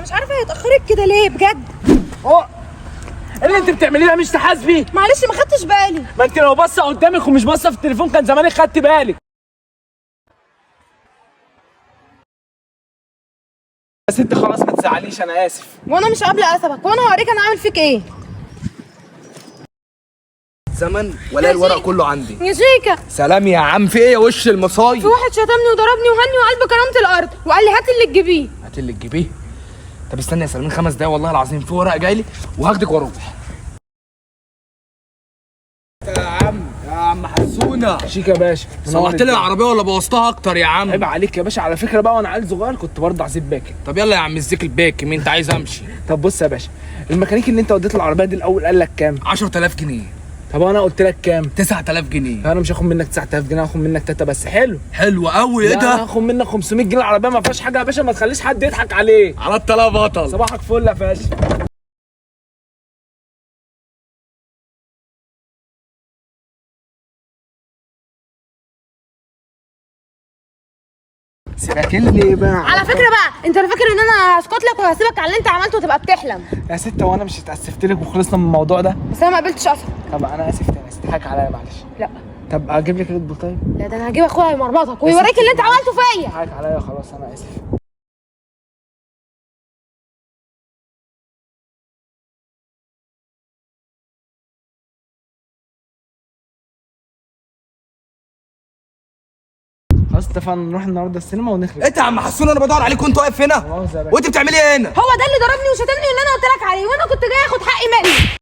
انا مش عارفه هي اتاخرت كده ليه بجد. ايه اللي انت بتعمليه ده؟ مش تحاسبي؟ معلش ما خدتش بالي. ما انت لو باصه قدامك ومش باصه في التليفون كان زمانك خدت بالك. بس انت خلاص ما تزعليش، انا اسف. وانا مش قابله اسفك، وانا هوريك انا عامل فيك ايه. زمن ولا الورق كله عندي. يا شيكا سلام يا عم، في ايه يا وش المصايب؟ في واحد شتمني وضربني وهني وقلب كرامه الارض وقال لي هات اللي تجيبيه. هات اللي تجيبيه. طب استنى يا سلمين 5 دقايق والله العظيم، في ورق جاي لي وهاخدك واروح. يا عم حسونه شيك يا باشا، صلحت لي العربيه ولا بوظتها اكتر يا عم؟ عيب عليك يا باشا، على فكره بقى وانا عيل صغير كنت برضه عزيز باكر. طب يلا يا عم الزيك الباكي، مين انت عايز امشي؟ طب بص يا باشا، الميكانيكي اللي انت وديت العربيه دي الاول قال لك كام؟ 10000 جنيه. طب انا قلت لك كام؟ 9000 جنيه. انا مش هاخد منك 9000 جنيه، هاخد منك 3 بس. حلو حلو قوي. ايه لا، انا ده؟ هاخد منك 500 جنيه. العربيه ما فيهاش حاجه يا باشا، ما تخليش حد يضحك عليك. على الطلاق بطل. صباحك فل يا باشا. سيبك بقى. على فكره بقى انت فاكر ان انا هسكت لك وهسيبك على اللي انت عملته وتبقى بتحلم. يا ستة وانا مش اتأسفت لك وخلصنا من الموضوع ده؟ بس انا ما قبلتش اصلا. طب انا اسف تاني، استحاك عليا معلش. لا طب اجيب لك ريد بول طيب؟ لا، ده انا هجيب اخويا يمرمطك ويوريك اللي انت عملته فيا. استحاك عليا خلاص، انا اسف. خلاص اتفقنا نروح النهارده السينما ونخرج. انت يا عم حسون انا بدور عليك وانت واقف هنا. مؤاخذة يا باشا. وانت بتعملي ايه هنا؟ هو ده اللي ضربني وشتمني واللي انا قلت لك عليه، وانا كنت جاي اخد حقي مني.